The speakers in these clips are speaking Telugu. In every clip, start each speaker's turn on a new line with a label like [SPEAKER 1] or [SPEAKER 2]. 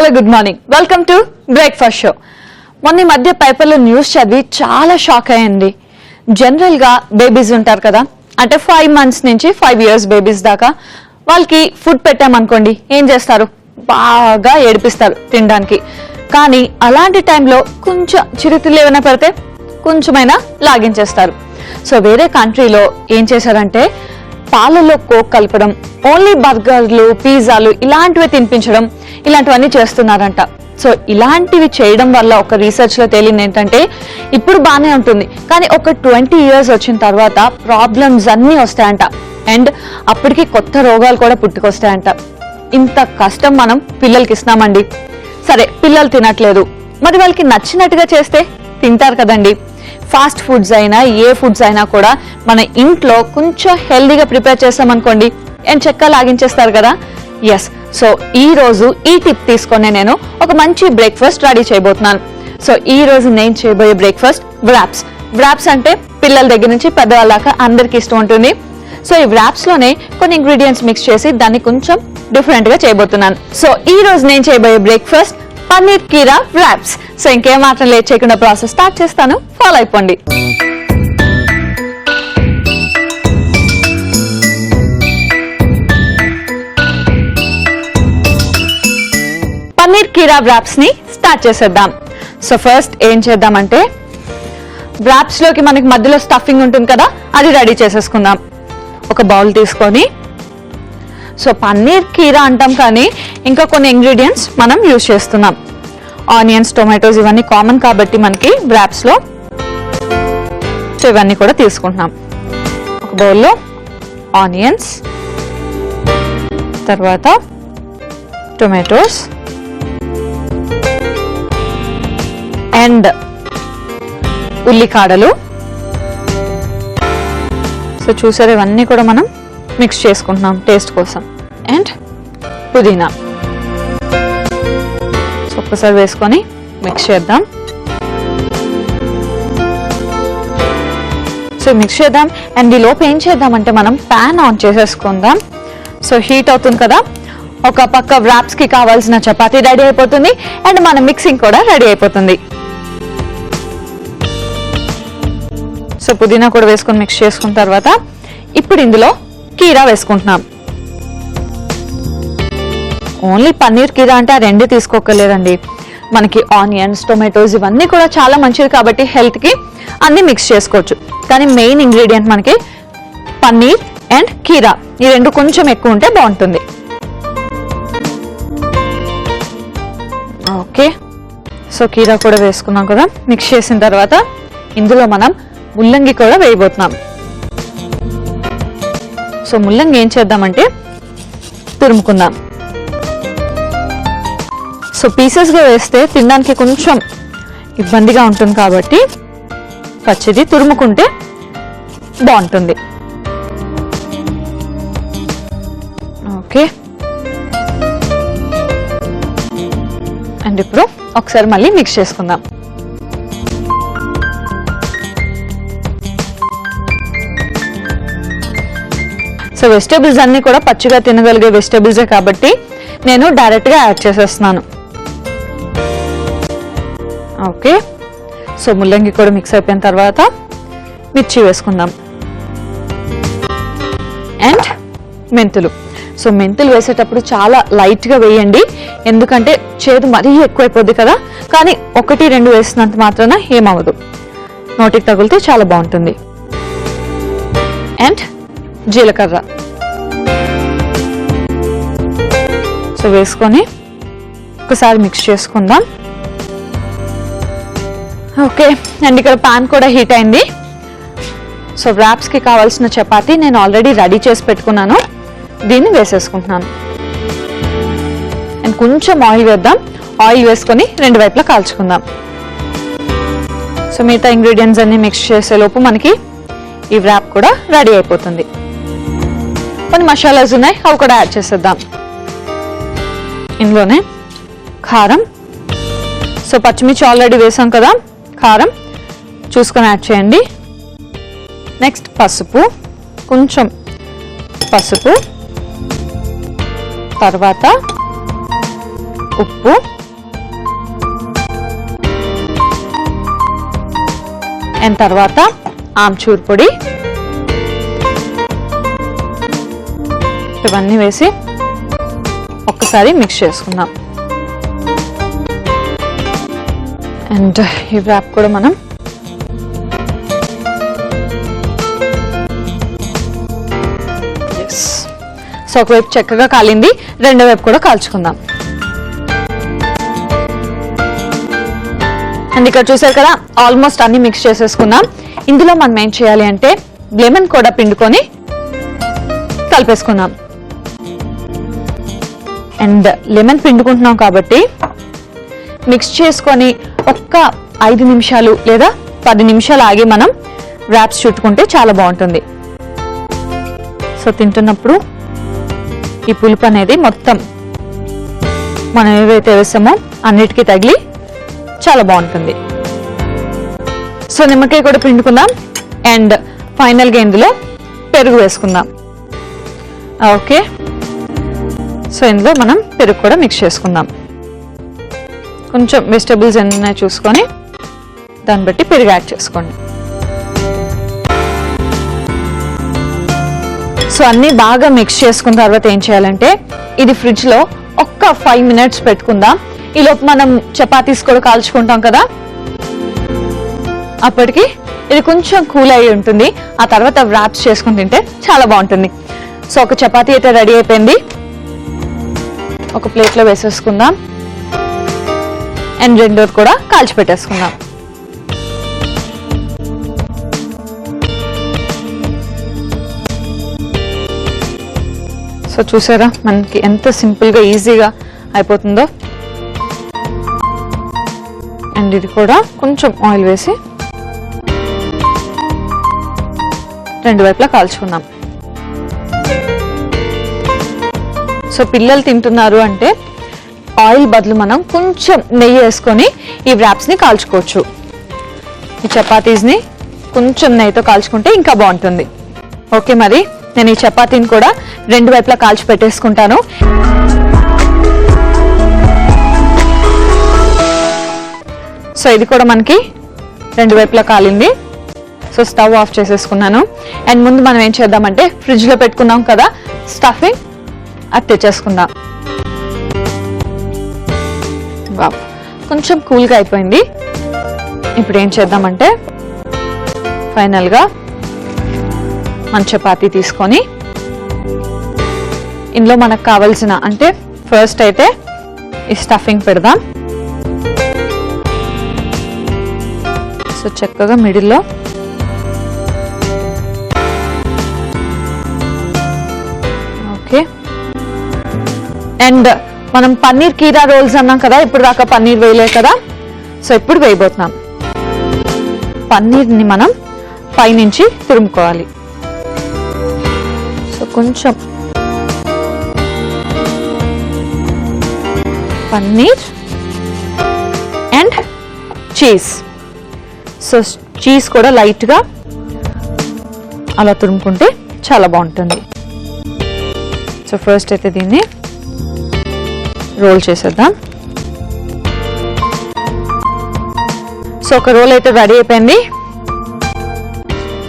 [SPEAKER 1] Hello good morning, welcome to breakfast show. మొన్న ఈ మధ్య పేపర్లో న్యూస్ చదివి చాలా షాక్ అయ్యింది. జనరల్ గా బేబీస్ ఉంటారు కదా, అంటే 5 months నుంచి 5 years బేబీస్ దాకా వాళ్ళకి ఫుడ్ పెట్టామనుకోండి, ఏం చేస్తారు? బాగా ఏడిపిస్తారు తినడానికి. కానీ అలాంటి టైంలో కొంచెం చిరుతిళ్ళు ఏమైనా పెడితే కొంచెమైనా లాగించేస్తారు. సో వేరే కంట్రీలో ఏం చేశారంటే పాలలో కోక్ కలపడం, ఓన్లీ బర్గర్లు, పిజ్జాలు ఇలాంటివి తినిపించడం, ఇలాంటివన్నీ చేస్తున్నారంట. సో ఇలాంటివి చేయడం వల్ల ఒక రీసెర్చ్ లో తేలింది ఏంటంటే, ఇప్పుడు బాగానే ఉంటుంది కానీ ఒక 20 years వచ్చిన తర్వాత ప్రాబ్లమ్స్ అన్నీ వస్తాయంట. అండ్ అప్పటికి కొత్త రోగాలు కూడా పుట్టుకొస్తాయంట. ఇంత కష్టం మనం పిల్లలకి ఇస్తున్నామండి. సరే, పిల్లలు తినట్లేదు, మరి వాళ్ళకి నచ్చినట్టుగా చేస్తే తింటారు కదండి. ఫాస్ట్ ఫుడ్స్ అయినా ఏ ఫుడ్స్ అయినా కూడా మన ఇంట్లో కొంచెం హెల్దీగా ప్రిపేర్ చేస్తామనుకోండి, ఏం చెక్క లాగించేస్తారు కదా. ఎస్, సో ఈ రోజు ఈ టిప్ తీసుకొని నేను ఒక మంచి బ్రేక్ఫాస్ట్ రెడీ చేయబోతున్నాను. సో ఈ రోజు నేను చేయబోయే బ్రేక్ఫాస్ట్ వ్రాప్స్. వ్రాప్స్ అంటే పిల్లల దగ్గర నుంచి పెద్దవాళ్ళ దాకా అందరికి ఇష్టం ఉంటుంది. సో ఈ వ్రాప్స్ లోనే కొన్ని ఇంగ్రీడియంట్స్ మిక్స్ చేసి దాన్ని కొంచెం డిఫరెంట్ గా చేయబోతున్నాను. సో ఈ రోజు నేను చేయబోయే బ్రేక్ఫాస్ట్ పన్నీర్ కీరా వ్రాప్స్. సో ఇంకేం మాత్రం లేట్ చేయకుండా ప్రాసెస్ స్టార్ట్ చేస్తాను, ఫాలో అయిపోండి. పన్నీర్ కీరా వ్రాప్స్ ని స్టార్ట్ చేసేద్దాం. సో ఫస్ట్ ఏం చేద్దామంటే, వ్రాప్స్ లోకి మనకి మధ్యలో స్టఫింగ్ ఉంటుంది కదా, అది రెడీ చేసేసుకుందాం. ఒక బౌల్ తీసుకొని, సో పన్నీర్ కీరా అంటాం కానీ ఇంకా కొన్ని ఇంగ్రీడియంట్స్ మనం యూజ్ చేస్తున్నాం. ఆనియన్స్, టొమాటోస్ ఇవన్నీ కామన్ కాబట్టి మనకి వ్రాప్స్ లో. సో ఇవన్నీ కూడా తీసుకుంటున్నాం. ఒక బౌల్లో ఆనియన్స్, తర్వాత టొమాటోస్ అండ్ ఉల్లికాడలు. సో చూసారు, ఇవన్నీ కూడా మనం మిక్స్ చేసుకుంటున్నాం టేస్ట్ కోసం. అండ్ పుదీనా. సో ఒక్కసారి వేసుకొని మిక్స్ చేద్దాం. సో మిక్స్ చేద్దాం. అండ్ ఈ లోపు ఏం చేద్దామంటే, మనం ప్యాన్ ఆన్ చేసేసుకుందాం. సో హీట్ అవుతుంది కదా, ఒక పక్క వ్రాప్స్ కి కావాల్సిన చపాతీ రెడీ అయిపోతుంది అండ్ మన మిక్సింగ్ కూడా రెడీ అయిపోతుంది. సో పుదీనా కూడా వేసుకొని మిక్స్ చేసుకున్న తర్వాత ఇప్పుడు ఇందులో కీరా వేసుకుంటున్నాం. ఓన్లీ పన్నీర్ కీరా అంటే ఆ రెండు తీసుకోకర్లేదండి. మనకి ఆనియన్స్, టొమాటోస్ ఇవన్నీ కూడా చాలా మంచిది కాబట్టి హెల్త్ కి అన్ని మిక్స్ చేసుకోవచ్చు. కానీ మెయిన్ ఇంగ్రీడియంట్ మనకి పన్నీర్ అండ్ కీరా, ఈ రెండు కొంచెం ఎక్కువ ఉంటే బాగుంటుంది. ఓకే, సో కీరా కూడా వేసుకున్నాం కదా. మిక్స్ చేసిన తర్వాత ఇందులో మనం ముల్లంగి కూడా వేయబోతున్నాం. సో ముల్లంగి ఏం చేద్దామంటే తురుముకుందాం. సో పీసెస్గా వేస్తే తినడానికి కొంచెం ఇబ్బందిగా ఉంటుంది కాబట్టి పచ్చిది తురుముకుంటే బాగుంటుంది. ఓకే, అండ్ ఇప్పుడు ఒకసారి మళ్ళీ మిక్స్ చేసుకుందాం. సో వెజిటేబుల్స్ అన్ని కూడా పచ్చిగా తినగలిగే వెజిటేబుల్సే కాబట్టి నేను డైరెక్ట్ గా యాడ్ చేసేస్తున్నాను. ఓకే, సో ముల్లంగి కూడా మిక్స్ అయిపోయిన తర్వాత మిర్చి వేసుకుందాం. అండ్ మెంతులు. సో మెంతులు వేసేటప్పుడు చాలా లైట్ గా వేయండి, ఎందుకంటే చేదు మరీ ఎక్కువైపోద్ది కదా. కానీ 1-2 వేసినంత మాత్రాన ఏమవ్వదు, నోటికి తగిలితే చాలా బాగుంటుంది. అండ్ జీలకర్ర. సో వేసుకొని ఒకసారి మిక్స్ చేసుకుందాం. ఓకే, అండ్ ఇక్కడ పాన్ కూడా హీట్ అయింది. సో వ్రాప్స్ కి కావాల్సిన చపాతీ నేను ఆల్రెడీ రెడీ చేసి పెట్టుకున్నాను, దీన్ని వేసేసుకుంటున్నాను. అండ్ కొంచెం ఆయిల్ వేద్దాం. ఆయిల్ వేసుకొని 2 వైపులా కాల్చుకుందాం. సో మిగతా ఇంగ్రీడియంట్స్ అన్ని మిక్స్ చేసేలోపు మనకి ఈ వ్రాప్ కూడా రెడీ అయిపోతుంది. కొన్ని మసాలాస్ ఉన్నాయి, అవి కూడా యాడ్ చేసేద్దాం. ఇందులోనే కారం. సో పచ్చిమిర్చి ఆల్రెడీ వేసాం కదా, కారం చూసుకొని యాడ్ చేయండి. నెక్స్ట్ పసుపు, కొంచెం పసుపు, తర్వాత ఉప్పు, అండ్ తర్వాత ఆమ్చూర్ పొడి, ఇవన్నీ వేసి ఒక్కసారి మిక్స్ చేసుకుందాం. అండ్ ఈ వ్రాప్ కూడా మనం సో ఒకవైపు చక్కగా కాలింది, రెండో వైపు కూడా కాల్చుకుందాం. అండ్ ఇక్కడ చూసారు కదా ఆల్మోస్ట్ అన్ని మిక్స్ చేసేసుకుందాం. ఇందులో మనం ఏం చేయాలి అంటే లెమన్ కూడా పిండుకొని కలిపేసుకుందాం. అండ్ లెమన్ పిండుకుంటున్నాం కాబట్టి మిక్స్ చేసుకొని ఒక్క 5 నిమిషాలు లేదా 10 నిమిషాలు ఆగి మనం వ్రాప్స్ చుట్టుకుంటే చాలా బాగుంటుంది. సో తింటున్నప్పుడు ఈ పులుపు అనేది మొత్తం మనం ఏవైతే వేసామో అన్నిటికీ తగిలి చాలా బాగుంటుంది. సో నిమ్మకాయ కూడా పిండుకుందాం. అండ్ ఫైనల్గా ఇందులో పెరుగు వేసుకుందాం. ఓకే, సో ఇందులో మనం పెరుగు కూడా మిక్స్ చేసుకుందాం. కొంచెం వెజిటబుల్స్ ఏమైనా చూసుకొని దాన్ని బట్టి పెరుగు యాడ్ చేసుకోండి. సో అన్నీ బాగా మిక్స్ చేసుకున్న తర్వాత ఏం చేయాలంటే ఇది ఫ్రిడ్జ్లో ఒక్క 5 మినిట్స్ పెట్టుకుందాం. ఈలోపు మనం చపాతీస్ కూడా కాల్చుకుంటాం కదా, అప్పటికి ఇది కొంచెం కూల్ అయి ఉంటుంది. ఆ తర్వాత వ్రాప్స్ చేసుకుని తింటే చాలా బాగుంటుంది. సో ఒక చపాతీ అయితే రెడీ అయిపోయింది, ఒక ప్లేట్లో వేసేసుకుందాం. అండ్ రెండోది కూడా కాల్చి పెట్టేసుకుందాం. సో చూసారా మనకి ఎంత సింపుల్గా ఈజీగా అయిపోతుందో. అండ్ ఇది కూడా కొంచెం ఆయిల్ వేసి రెండు వైపులా కాల్చుకుందాం. సో పిల్లలు తింటున్నారు అంటే ఆయిల్ బదులు మనం కొంచెం నెయ్యి వేసుకొని ఈ వ్రాప్స్ని కాల్చుకోవచ్చు. ఈ చపాతీస్ని కొంచెం నెయ్యితో కాల్చుకుంటే ఇంకా బాగుంటుంది. ఓకే, మరి నేను ఈ చపాతీని కూడా రెండు వైపులా కాల్చి పెట్టేసుకుంటాను. సో ఇది కూడా మనకి రెండు వైపులా కాలింది. సో స్టవ్ ఆఫ్ చేసేసుకున్నాను. అండ్ ముందు మనం ఏం చేద్దామంటే ఫ్రిడ్జ్లో పెట్టుకున్నాం కదా స్టఫింగ్, అది తెచ్చేసుకుందాం. కొంచెం కూల్గా అయిపోయింది. ఇప్పుడు ఏం చేద్దామంటే ఫైనల్గా మన చపాతీ తీసుకొని ఇందులో మనకు కావాల్సిన అంటే ఫస్ట్ అయితే ఈ స్టఫింగ్ పెడదాం. సో చక్కగా మిడిల్లో ఓకే. అండ్ మనం పన్నీర్ కీరా రోల్స్ అన్నాం కదా, ఇప్పుడు దాకా పన్నీర్ వేయలే కదా, సో ఇప్పుడు వేయబోతున్నాం. పన్నీర్ని మనం పైనుంచి తురుముకోవాలి. సో కొంచెం paneer and cheese. So cheese కూడా లైట్గా అలా తురుముకుంటే చాలా బాగుంటుంది. సో ఫస్ట్ అయితే దీన్ని రోల్ చేసేద్దాం. సో ఒక రోల్ అయితే రెడీ అయిపోయింది.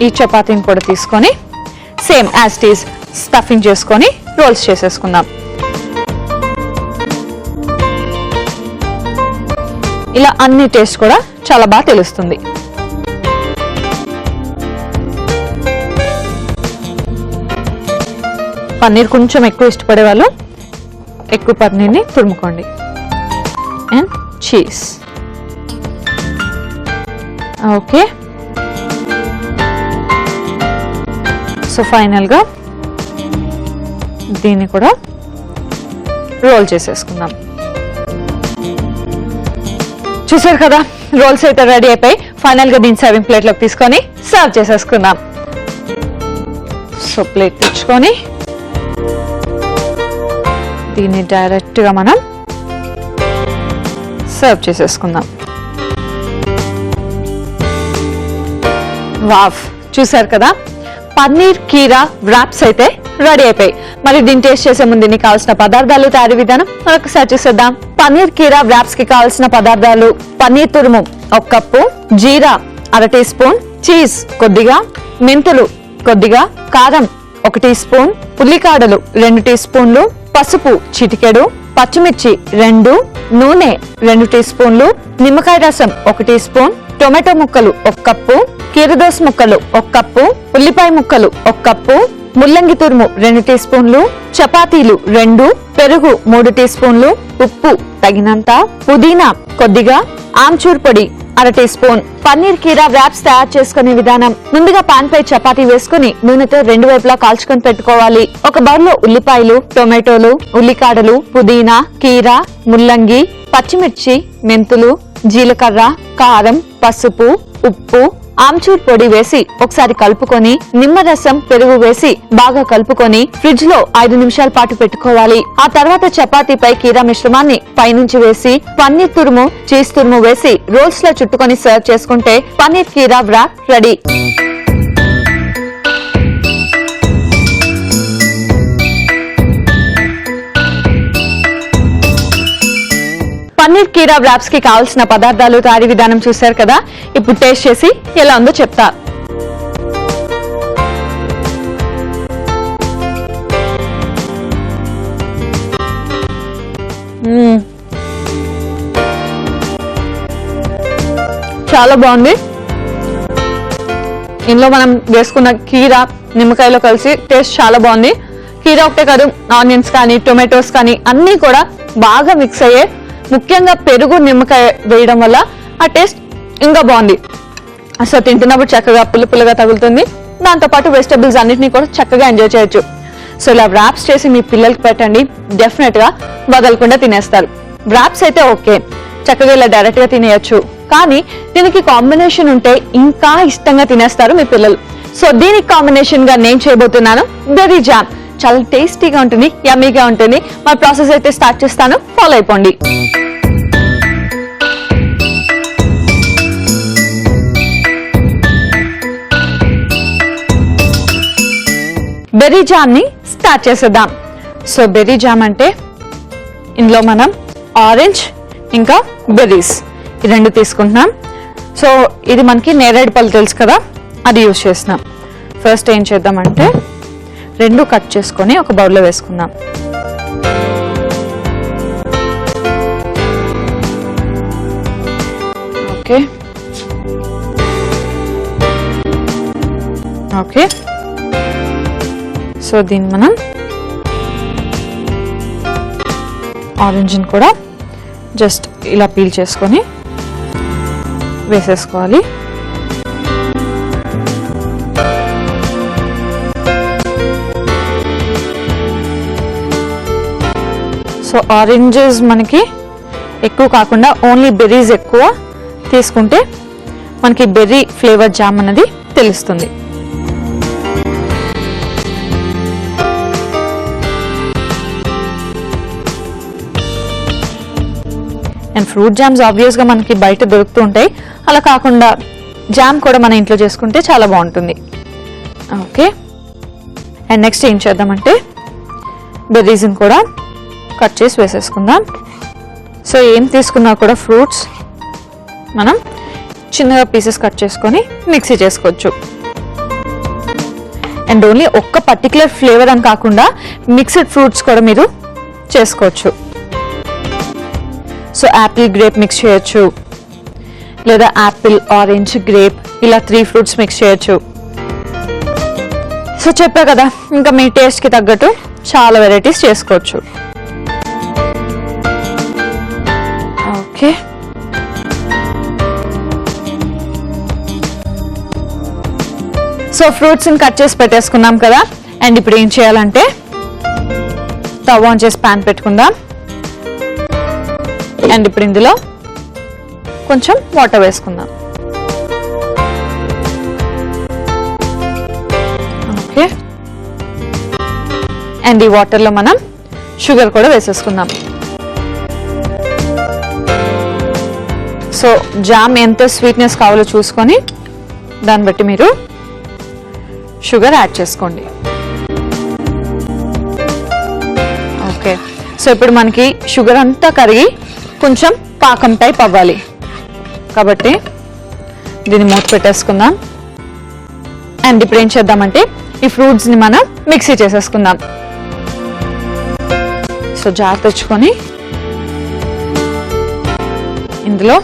[SPEAKER 1] ఈ చపాతీని కూడా తీసుకొని same as it is stuffing చేసుకొని రోల్స్ చేసేసుకుందాం. ఇలా అన్ని టేస్ట్ కూడా చాలా బాగా తెలుస్తుంది. పన్నీర్ కొంచెం ఎక్కువ ఇష్టపడే వాళ్ళు ఎక్కువ పన్నీర్ని తురుముకోండి. And cheese. ఓకే, సో ఫైనల్గా దీన్ని కూడా రోల్ చేసేసుకుందాం. చూసారు కదా రోల్స్ అయితే రెడీ అయిపోయి ఫైనల్గా దీన్ని సర్వింగ్ ప్లేట్లోకి తీసుకొని సర్వ్ చేసేసుకుందాం. సో ప్లేట్ తెచ్చుకొని దీన్ని డైరెక్ట్గా మనం సర్వ్ చేసేసుకుందాం. వావ్, చూసారు కదా పన్నీర్ కీరా వ్రాప్స్ అయితే రెడీ అయిపోయి. మరి దీన్ని టేస్ట్ చేసే ముందు దీనికి కావాల్సిన పదార్థాలు, తయారీ విధానం మరొకసారి చూసేద్దాం. పన్నీర్ కీరా వ్రాప్స్ కి కావాల్సిన పదార్థాలు: పన్నీర్ తురుము 1 కప్పు, జీరా 1 టీ స్పూన్, చీజ్ కొద్దిగా, మెంతులు కొద్దిగా, కారం 1 టీ స్పూన్, ఉల్లికాడలు 2 టీ స్పూన్లు, పసుపు చిటికెడు, పచ్చిమిర్చి 2, నూనె 2 టీ స్పూన్లు, నిమ్మకాయ రసం 1 టీ స్పూన్, టొమాటో ముక్కలు 1 కప్పు, కీరదోస ముక్కలు 1 కప్పు, ఉల్లిపాయ ముక్కలు 1 కప్పు, ముల్లంగి తురుము 2 టీ స్పూన్లు, చపాతీలు 2, పెరుగు 3 టీ స్పూన్లు, ఉప్పు తగినంత, పుదీనా కొద్దిగా, ఆమ్చూర్ పొడి 1 టీ స్పూన్. పన్నీర్ కీరా వ్రాప్స్ తయారు చేసుకునే విధానం: ముందుగా పాన్ పై చపాతీ వేసుకుని నూనెతో 2 వైపులా కాల్చుకొని పెట్టుకోవాలి. ఒక బౌల్లో ఉల్లిపాయలు, టొమాటోలు, ఉల్లికాడలు, పుదీనా, కీరా, ముల్లంగి, పచ్చిమిర్చి, మెంతులు, జీలకర్ర, కారం, పసుపు, ఉప్పు, ఆమ్చూర్ పొడి వేసి ఒకసారి కలుపుకొని నిమ్మరసం, పెరుగు వేసి బాగా కలుపుకొని ఫ్రిడ్జ్ లో 5 నిమిషాల పాటు పెట్టుకోవాలి. ఆ తర్వాత చపాతీపై కీరా మిశ్రమాన్ని పైనుంచి వేసి పన్నీర్ తురుము, చీజ్ తురుము వేసి రోల్స్ లో చుట్టుకొని సర్వ్ చేసుకుంటే పన్నీర్ కీరా వ్రాప్ రెడీ. పన్నీర్ కీరా వ్రాప్స్ కి కావాల్సిన పదార్థాలు, తయారీ విధానం చూశారు కదా. ఇప్పుడు టేస్ట్ చేసి ఎలా ఉందో చెప్తా. చాలా బాగుంది. ఇందులో మనం వేసుకున్న కీరా నిమ్మకాయలో కలిసి టేస్ట్ చాలా బాగుంది. కీరా ఒకటే కాదు, ఆనియన్స్ కానీ టొమాటోస్ కానీ అన్ని కూడా బాగా మిక్స్ అయ్యే, ముఖ్యంగా పెరుగు నిమ్మకాయ వేయడం వల్ల ఆ టేస్ట్ ఇంకా బాగుంది. అసలు తింటున్నప్పుడు చక్కగా పుల్లగా తగులుతుంది. దాంతోపాటు వెజిటబుల్స్ అన్నిటినీ కూడా చక్కగా ఎంజాయ్ చేయొచ్చు. సో ఇలా వ్రాప్స్ చేసి మీ పిల్లలకి పెట్టండి, డెఫినెట్ గా వదలకుండా తినేస్తారు. వ్రాప్స్ అయితే ఓకే, చక్కగా ఇలా డైరెక్ట్ గా తినేయచ్చు. కానీ దీనికి కాంబినేషన్ ఉంటే ఇంకా ఇష్టంగా తినేస్తారు మీ పిల్లలు. సో దీనికి కాంబినేషన్ గా నేను చేయబోతున్నాను బెర్రీ జామ్. చాలా టేస్టీగా ఉంటుంది, యమ్మీగా ఉంటుంది. మా ప్రాసెస్ అయితే స్టార్ట్ చేస్తాను, ఫాలో అయిపోండి. బెర్రీ జామ్ ని స్టార్ట్ చేసేద్దాం. సో బెర్రీ జామ్ అంటే ఇందులో మనం ఆరెంజ్ ఇంకా బెర్రీస్ ఈ 2 తీసుకుంటున్నాం. సో ఇది మనకి నేరేడు పళ్ళు తెలుసు కదా, అది యూజ్ చేస్తున్నాం. ఫస్ట్ ఏం చేద్దామంటే 2 కట్ చేసుకొని ఒక బౌల్లో వేసుకుందాం. ఓకే ఓకే సో దీన్ని మనం ఆరెంజ్ని కూడా జస్ట్ ఇలా పీల్ చేసుకొని వేసేసుకోవాలి. సో ఆరెంజెస్ మనకి ఎక్కువ కాకుండా ఓన్లీ బెర్రీస్ ఎక్కువ తీసుకుంటే మనకి బెర్రీ ఫ్లేవర్ జామ్ అనేది తెలుస్తుంది. అండ్ ఫ్రూట్ జామ్స్ ఆబ్వియస్ గా మనకి బయట దొరుకుతూ ఉంటాయి. అలా కాకుండా జామ్ కూడా మన ఇంట్లో చేసుకుంటే చాలా బాగుంటుంది. ఓకే, అండ్ నెక్స్ట్ ఏం చేద్దామంటే బెర్రీస్ని కూడా కట్ చేసి వేసేసుకుందాం. సో ఏం తీసుకున్నా కూడా ఫ్రూట్స్ మనం చిన్నగా పీసెస్ కట్ చేసుకొని మిక్సీ చేసుకోవచ్చు. అండ్ ఓన్లీ ఒక్క పర్టికులర్ ఫ్లేవర్ అని కాకుండా మిక్స్డ్ ఫ్రూట్స్ కూడా మీరు చేసుకోవచ్చు. సో యాపిల్ గ్రేప్ మిక్స్ చేయొచ్చు, లేదా యాపిల్ ఆరెంజ్ గ్రేప్ ఇలా 3 ఫ్రూట్స్ మిక్స్ చేయొచ్చు. సో చెప్పా కదా, ఇంకా మీ టేస్ట్ కి తగ్గట్టు చాలా వెరైటీస్ చేసుకోవచ్చు. ఓకే, సో ఫ్రూట్స్ ని కట్ చేసి పెట్టేసుకున్నాం కదా. అండ్ ఇప్పుడు ఏం చేయాలంటే స్టవ్ ఆన్ చేసి ప్యాన్ పెట్టుకుందాం. అండ్ ఇప్పుడు ఇందులో కొంచెం వాటర్ వేసుకుందాం. ఓకే, అండ్ ఈ వాటర్లో మనం షుగర్ కూడా వేసేసుకుందాం. సో జామ్ ఎంత స్వీట్నెస్ కావాలో చూసుకొని దాన్ని బట్టి మీరు షుగర్ యాడ్ చేసుకోండి. ఓకే, సో ఇప్పుడు మనకి షుగర్ అంతా కరిగి కొంచెం పాకం టైప్ అవ్వాలి. కాబట్టి దీన్ని మూత పెట్టేసుకుందాం. అండ్ ఇప్పుడు ఏం చేద్దామంటే ఈ ఫ్రూట్స్ ని మనం మిక్సీ చేసేసుకుందాం. సో జార్ తెచ్చుకొని ఇందులో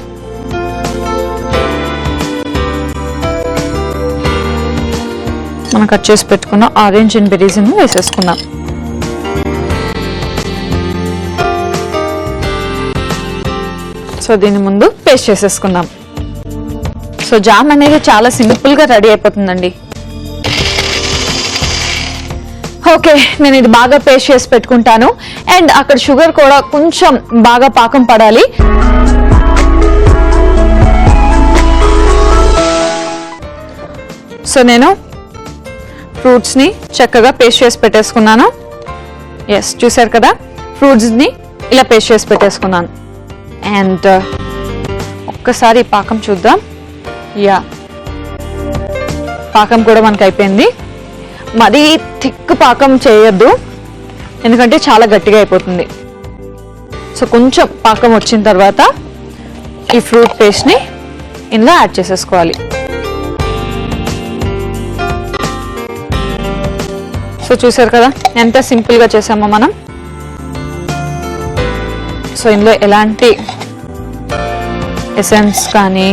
[SPEAKER 1] మనం కట్ చేసి పెట్టుకున్న ఆరెంజ్ అండ్ బెర్రీస్ వేసేసుకుందాం. సో దీని ముందు పేస్ట్ చేసేసుకుందాం. సో జామ్ అనేది చాలా సింపుల్ గా రెడీ అయిపోతుందండి. ఓకే, నేను ఇది బాగా పేస్ట్ చేసి పెట్టుకుంటాను. అండ్ అక్కడ షుగర్ కూడా కొంచెం బాగా పాకం పడాలి. సో నేను ఫ్రూట్స్ ని చక్కగా పేస్ట్ చేసి పెట్టేసుకున్నాను. ఎస్, చూసారు కదా, ఫ్రూట్స్ ని ఇలా పేస్ట్ చేసి పెట్టేసుకున్నాను. అండ్ ఒక్కసారి పాకం చూద్దాం. యా, పాకం కూడా మనకు అయిపోయింది. మరీ థిక్ పాకం చేయొద్దు, ఎందుకంటే చాలా గట్టిగా అయిపోతుంది. సో కొంచెం పాకం వచ్చిన తర్వాత ఈ ఫ్రూట్ పేస్ట్ ని ఇందులో యాడ్ చేసేసుకోవాలి. సో చూసారు కదా ఎంత సింపుల్ గా చేసామో మనం. సో ఇందులో ఎలాంటి ఎసెన్స్ కానీ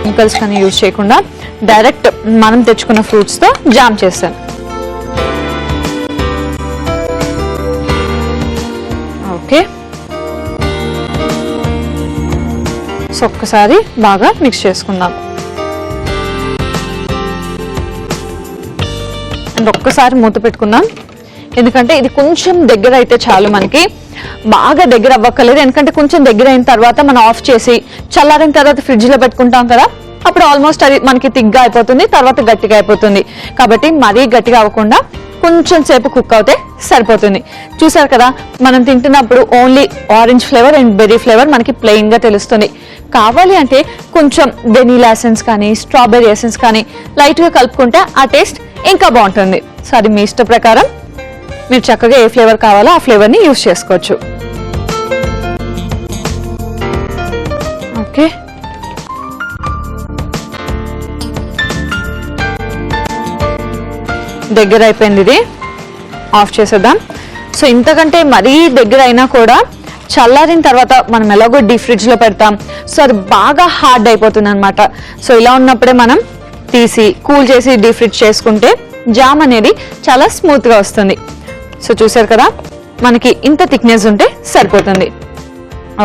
[SPEAKER 1] కెమికల్స్ కానీ యూజ్ చేయకుండా డైరెక్ట్ మనం తెచ్చుకున్న ఫ్రూట్స్ తో జామ్ చేస్తాను. ఓకే, సో ఒక్కసారి బాగా మిక్స్ చేసుకుందాం. అండ్ ఒక్కసారి మూత పెట్టుకుందాం, ఎందుకంటే ఇది కొంచెం దగ్గర అయితే చాలు. మనకి బాగా దగ్గర అవ్వక్కర్లేదు, ఎందుకంటే కొంచెం దగ్గర అయిన తర్వాత మనం ఆఫ్ చేసి చల్లారిన తర్వాత ఫ్రిడ్జ్ లో పెట్టుకుంటాం కదా, అప్పుడు ఆల్మోస్ట్ అది మనకి తిగ్గా అయిపోతుంది, తర్వాత గట్టిగా అయిపోతుంది. కాబట్టి మరీ గట్టిగా అవ్వకుండా కొంచెం సేపు కుక్ అవుతే సరిపోతుంది. చూసారు కదా, మనం తింటున్నప్పుడు only orange flavour and berry flavour మనకి ప్లెయిన్ గా తెలుస్తుంది. కావాలి అంటే కొంచెం వెనీలా ఎసెన్స్ కానీ స్ట్రాబెర్రీ ఎసెన్స్ కానీ లైట్ గా కలుపుకుంటే ఆ టేస్ట్ ఇంకా బాగుంటుంది. సో అది మీ ఇష్ట ప్రకారం మీరు చక్కగా ఏ ఫ్లేవర్ కావాలో ఆ ఫ్లేవర్ ని యూజ్ చేసుకోవచ్చు. ఓకే, దగ్గర అయిపోయింది, ఇది ఆఫ్ చేసేద్దాం. సో ఇంతకంటే మరీ దగ్గర అయినా కూడా చల్లారిన తర్వాత మనం ఎలాగో డీప్ ఫ్రిడ్జ్ లో పెడతాం, సో అది బాగా హార్డ్ అయిపోతుంది అనమాట. సో ఇలా ఉన్నప్పుడే మనం తీసి కూల్ చేసి డీప్ ఫ్రిడ్జ్ చేసుకుంటే జామ్ అనేది చాలా స్మూత్ గా వస్తుంది. సో చూసారు కదా, మనకి ఇంత థిక్నెస్ ఉంటే సరిపోతుంది.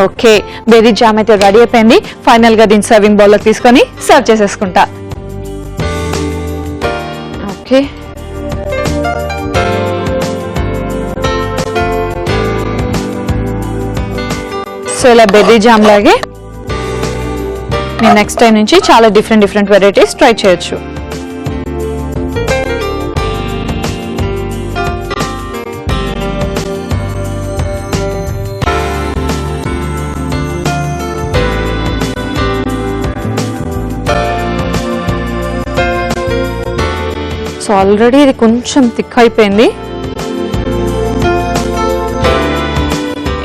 [SPEAKER 1] ఓకే, బెర్రీ జామ్ అయితే రెడీ అయిపోయింది. ఫైనల్ గా దీన్ని సర్వింగ్ బౌల్ లో తీసుకొని సర్వ్ చేసేసుకుంటా. ఓకే, సో ఇలా బెర్రీ జామ్ లాగే మీరు నెక్స్ట్ టైం నుంచి చాలా డిఫరెంట్ వెరైటీస్ ట్రై చేయొచ్చు. సో ఆల్రెడీ ఇది కొంచెం థిక్ అయిపోయింది,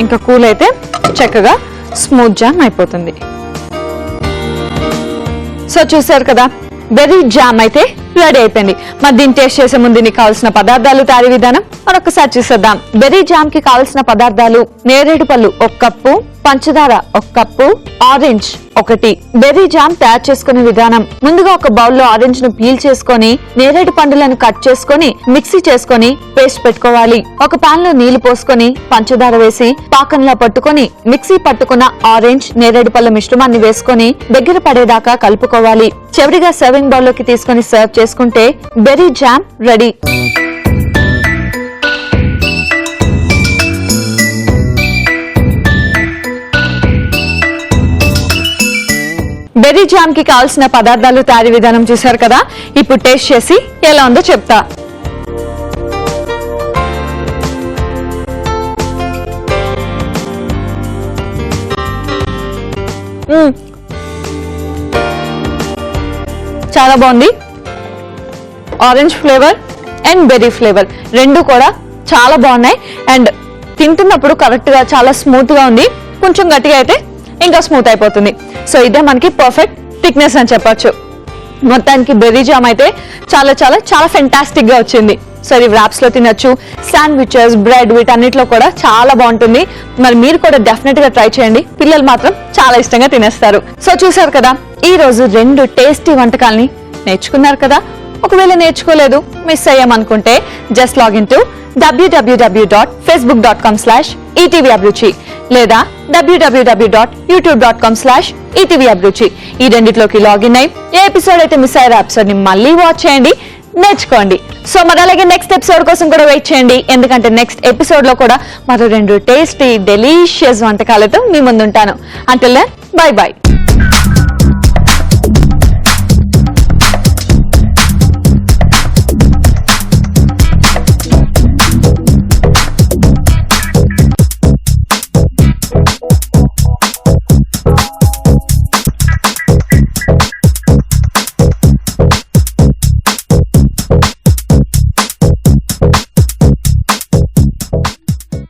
[SPEAKER 1] ఇంకా కూల్ అయితే చక్కగా స్మూత్ జామ్ అయిపోతుంది. సో చూసారు కదా, బెర్రీ జామ్ అయితే రెడీ అయిపోయింది. మరి దీన్ని టేస్ట్ చేసే ముందు దీనికి కావాల్సిన పదార్థాలు, తయారీ విధానం మరొకసారి చూసేద్దాం. బెర్రీ జామ్ కి కావాల్సిన పదార్థాలు: నేరేడు పళ్ళు 1 కప్పు, పంచదార 1 కప్పు, ఆరెంజ్ 1. బెర్రీ జామ్ తయారు చేసుకునే విధానం: ముందుగా ఒక బౌల్ లో ఆరెంజ్ ను పీల్ చేసుకొని నేరేడు పండులను కట్ చేసుకొని మిక్సీ చేసుకొని పేస్ట్ పెట్టుకోవాలి. ఒక పాన్ లో నీళ్లు పోసుకొని పంచదార వేసి పాకంలా పట్టుకొని మిక్సీ పట్టుకున్న ఆరెంజ్ నేరేడు పళ్ళ మిశ్రమాన్ని వేసుకొని దగ్గర పడేదాకా కలుపుకోవాలి. చివరిగా సర్వింగ్ బౌల్ లోకి తీసుకొని సర్వ్ చేసుకుంటే berry jam ready. Berry jam కి కావాల్సిన పదార్థాలు, తయారీ విధానం చూశారు కదా. ఇప్పుడు టేస్ట్ చేసి ఎలా ఉందో చెప్తా. చాలా బాగుంది. Orange flavour and berry flavour రెండు కూడా చాలా బాగున్నాయి. అండ్ తింటున్నప్పుడు కరెక్ట్ గా చాలా స్మూత్ గా ఉంది. కొంచెం గట్టిగా అయితే ఇంకా స్మూత్ అయిపోతుంది. సో ఇదే మనకి పర్ఫెక్ట్ థిక్నెస్ అని చెప్పొచ్చు. మొత్తానికి బెర్రీ జామ్ అయితే చాలా చాలా చాలా ఫెంటాస్టిక్ గా వచ్చింది. సో ఇది వ్రాప్స్ లో తినొచ్చు, శాండ్విచెస్, బ్రెడ్, వీటన్నిటిలో కూడా చాలా బాగుంటుంది. మరి మీరు కూడా డెఫినెట్ గా ట్రై చేయండి, పిల్లలు మాత్రం చాలా ఇష్టంగా తినేస్తారు. సో చూసారు కదా, ఈ రోజు 2 టేస్టీ వంటకాల్ని నేర్చుకున్నారు కదా. ఒకవేళ నేర్చుకోలేదు, మిస్ అయ్యామనుకుంటే జస్ట్ లాగిన్ టు www.facebook.com/etvabruchi లేదా www.youtube.com/etvabruchi ఈ రెండిట్లోకి లాగిన్ అయ్యి ఏ ఎపిసోడ్ అయితే మిస్ అయ్యారో ఎపిసోడ్ ని మళ్ళీ వాచ్ చేయండి, నేర్చుకోండి. సో మరి అలాగే నెక్స్ట్ ఎపిసోడ్ కోసం కూడా వెయిట్ చేయండి, ఎందుకంటే నెక్స్ట్ ఎపిసోడ్ లో కూడా మరో 2 టేస్టీ డెలీషియస్ వంటకాలతో మీ ముందుంటాను. Until then bye by.